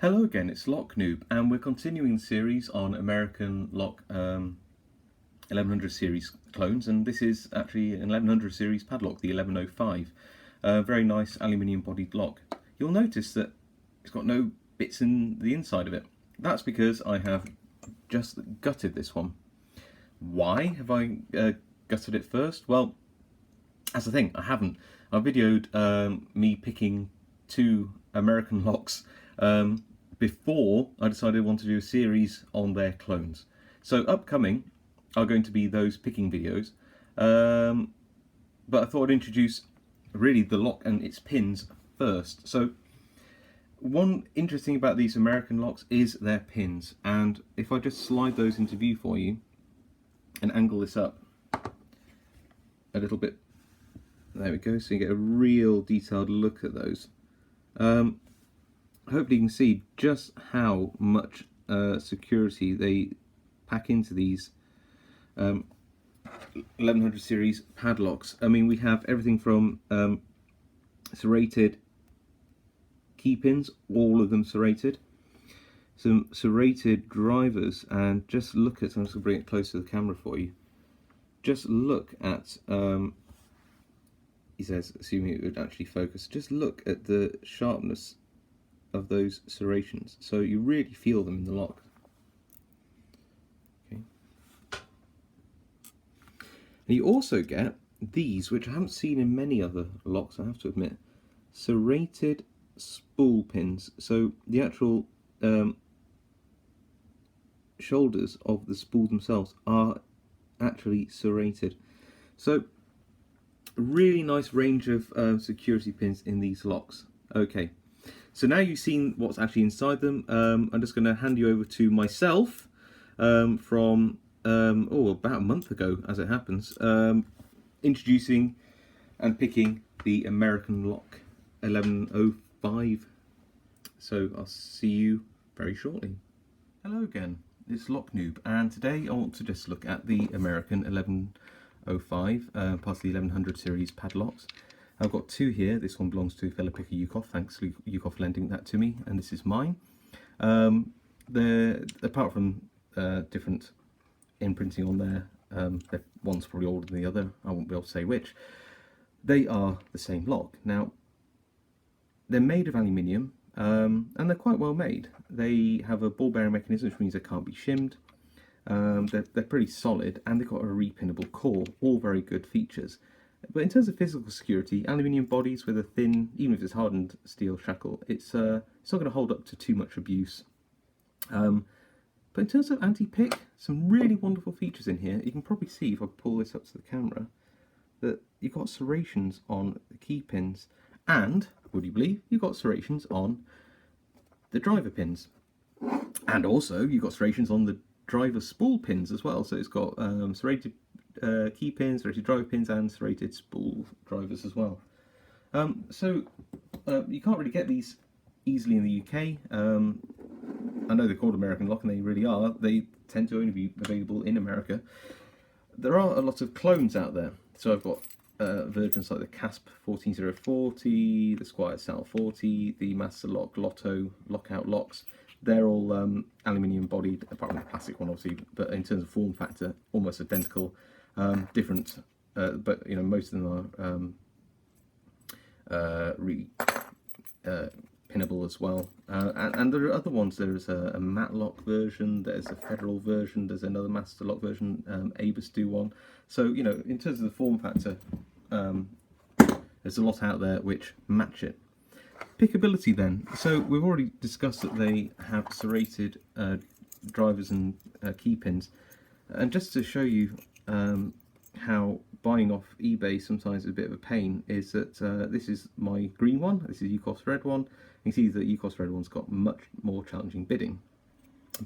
Hello again, it's Lock Noob, and we're continuing the series on American Lock 1100 series clones, and this is actually an 1100 series padlock, the 1105. Very nice aluminium bodied lock. You'll notice that it's got no bits in the inside of it. That's because I have just gutted this one. Why have I gutted it first? Well, that's the thing, I haven't. I videoed me picking two American locks before I decided I wanted to do a series on their clones. So upcoming are going to be those picking videos, but I thought I'd introduce really the lock and its pins first. So one interesting about these American locks is their pins, and if I just slide those into view for you and angle this up a little bit, there we go, so you get a real detailed look at those. Hopefully you can see just how much security they pack into these 1100 series padlocks. I mean, we have everything from serrated key pins, all of them serrated, some serrated drivers, and just look at, I'm just going to bring it close to the camera for you, just look at, he says, assuming it would actually focus, just look at the sharpness of those serrations, so you really feel them in the lock. Okay. And you also get these, which I haven't seen in many other locks, I have to admit, serrated spool pins. So the actual shoulders of the spool themselves are actually serrated. So a really nice range of security pins in these locks. Okay. So now you've seen what's actually inside them, I'm just going to hand you over to myself from about a month ago, as it happens, introducing and picking the American Lock 1105. So I'll see you very shortly. Hello again, it's Lock Noob, and today I want to just look at the American 1105, part of the 1100 series padlocks. I've got two here. This one belongs to fellow picker Yukov. Thanks Yukov for lending that to me, and this is mine. They're, apart from different imprinting on there, one's probably older than the other, I won't be able to say which. They are the same lock. Now, they're made of aluminium, and they're quite well made. They have a ball bearing mechanism, which means they can't be shimmed. They're pretty solid, and they've got a repinnable core, all very good features. But in terms of physical security, aluminium bodies with a thin, even if it's hardened steel shackle, it's not going to hold up to too much abuse. But in terms of anti-pick, some really wonderful features in here. You can probably see, if I pull this up to the camera, that you've got serrations on the key pins, and, would you believe, you've got serrations on the driver pins. And also, you've got serrations on the driver spool pins as well. So it's got serrated key pins, serrated driver pins, and serrated spool drivers as well. So you can't really get these easily in the UK. I know they're called American Lock, and they really are. They tend to only be available in America. There are a lot of clones out there. So I've got versions like the CASP 14040, the Squire Sal 40, the Master Lock Lotto Lockout locks. They're all aluminium bodied, apart from the plastic one obviously, but in terms of form factor, almost identical. Different, but you know, most of them are pinnable as well. And there are other ones. There's a Matlock version, there's a Federal version, there's another Master Lock version, Abus do one. So, you know, in terms of the form factor, there's a lot out there which match it. Pickability then. So we've already discussed that they have serrated drivers and key pins. And just to show you how buying off eBay sometimes is a bit of a pain, is that this is my green one, this is Yukov's red one. You can see that Yukov's red one's got much more challenging bitting,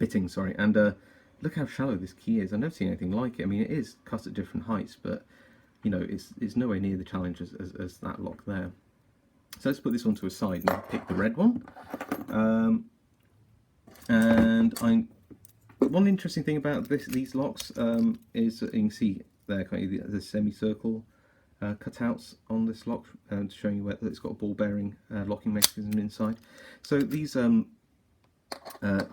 and look how shallow this key is. I've never seen anything like it. I mean, it is cut at different heights, but you know, it's nowhere near the challenge as that lock there. So let's put this one to a side and pick the red one. One interesting thing about these locks is that you can see there kind of the semicircle cutouts on this lock, showing you where it's got a ball bearing locking mechanism inside. So these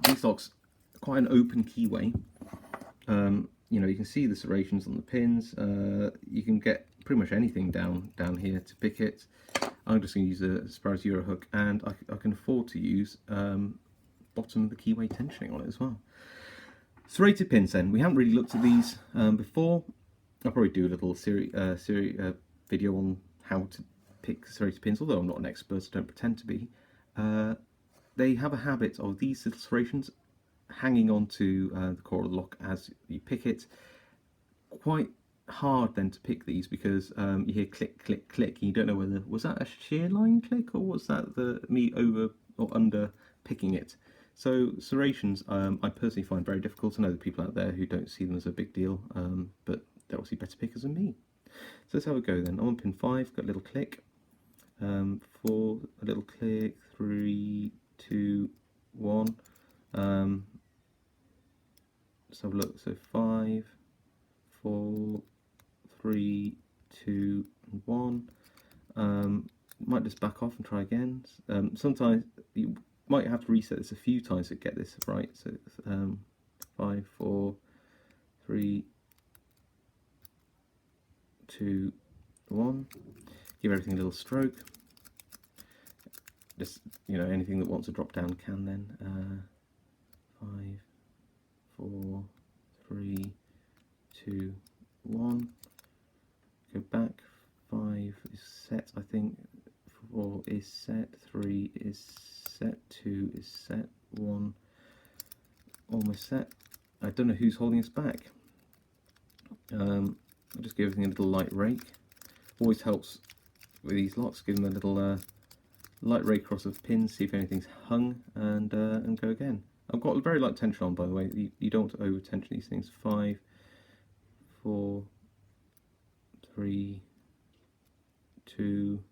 These locks are quite an open keyway. You know, you can see the serrations on the pins. You can get pretty much anything down here to pick it. I'm just going to use a Sparrows Euro hook, and I can afford to use bottom of the keyway tensioning on it as well. Serrated pins then. We haven't really looked at these before. I'll probably do a little video on how to pick serrated pins, although I'm not an expert, so don't pretend to be. They have a habit of these little serrations hanging onto the core of the lock as you pick it. Quite hard then to pick these because you hear click, click, click, and you don't know whether, was that a shear line click or was that me over or under picking it? So serrations I personally find very difficult. I know there are people out there who don't see them as a big deal, but they're obviously better pickers than me. So let's have a go then. I'm on pin 5, got a little click, 4, a little click, 3, 2, 1. Let's have a look. So 5, 4, 3, 2, 1. Might just back off and try again. Sometimes you might have to reset this a few times to get this right. So 5, 4, 3, 2, 1. Give everything a little stroke. Just, you know, anything that wants to drop down can then. 5, 4, 3, 2, 1. Go back. 5 is set, I think. 4 is set. 3 is set. 2 is set. 1 almost set. I don't know who's holding us back. I'll just give everything a little light rake. Always helps with these locks. Give them a little light rake across the pins, see if anything's hung, and go again. I've got a very light tension on, by the way. You don't want to over tension these things. 5, 4, 3, 2,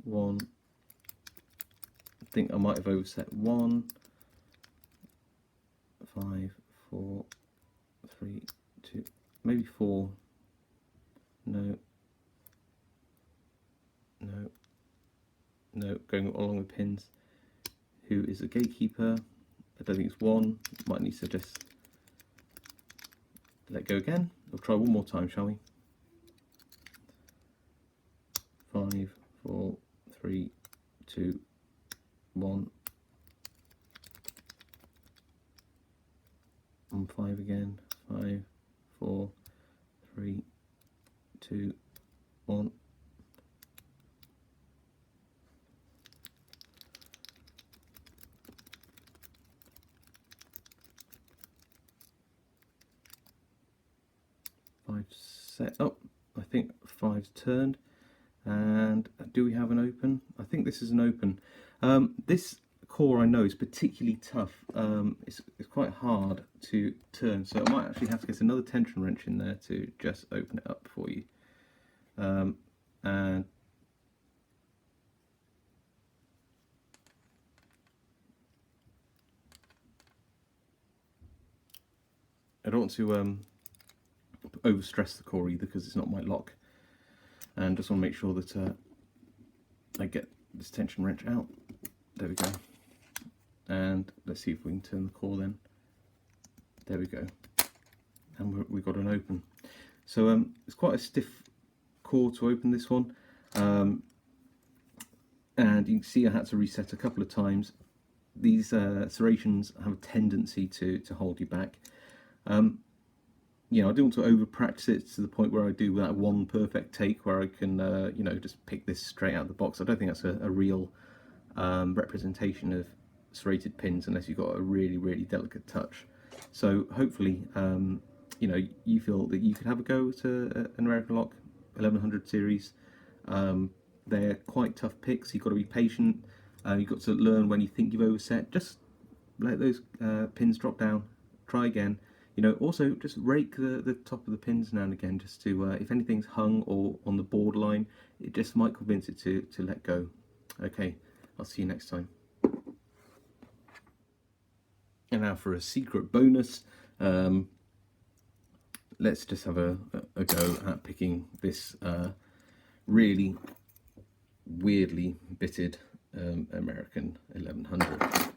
1. I think I might have overset 1. 5, 4, 3, 2, maybe 4. No. No. No, going along the pins. Who is a gatekeeper? I don't think it's 1. Might need to just let go again. We'll try one more time, shall we? 5, 4, 3, 2, 1. On 5 again. 5, 4, 3, 2, 1. Set up. I think 5's turned, and do we have an open? I think this is an open. This core I know is particularly tough. It's quite hard to turn, so I might actually have to get another tension wrench in there to just open it up for you. And I don't want to overstress the core either because it's not my lock, and just want to make sure that I get this tension wrench out. There we go, and let's see if we can turn the core then. There we go, and we've got an open. So it's quite a stiff core to open this one, and you can see I had to reset a couple of times. These serrations have a tendency to hold you back. You know, I don't want to over practice it to the point where I do that one perfect take where I can, you know, just pick this straight out of the box. I don't think that's a real representation of serrated pins unless you've got a really, really delicate touch. So hopefully, you know, you feel that you could have a go at an American Lock 1100 series. They're quite tough picks. You've got to be patient. You've got to learn when you think you've overset. Just let those pins drop down. Try again. You know, also just rake the top of the pins now and again, just to, if anything's hung or on the borderline, it just might convince it to let go. Okay, I'll see you next time. And now for a secret bonus, let's just have a go at picking this really weirdly bitted American 1100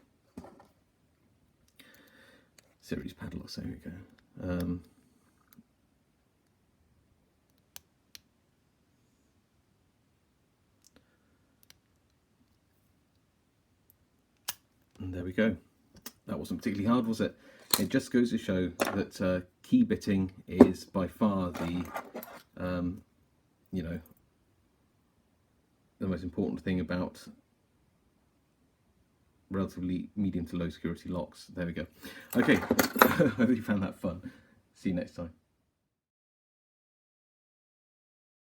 series padlocks. There we go. And there we go. That wasn't particularly hard, was it? It just goes to show that key bitting is by far the, you know, the most important thing about relatively medium to low security locks. There we go. Okay, I hope you found that fun. See you next time.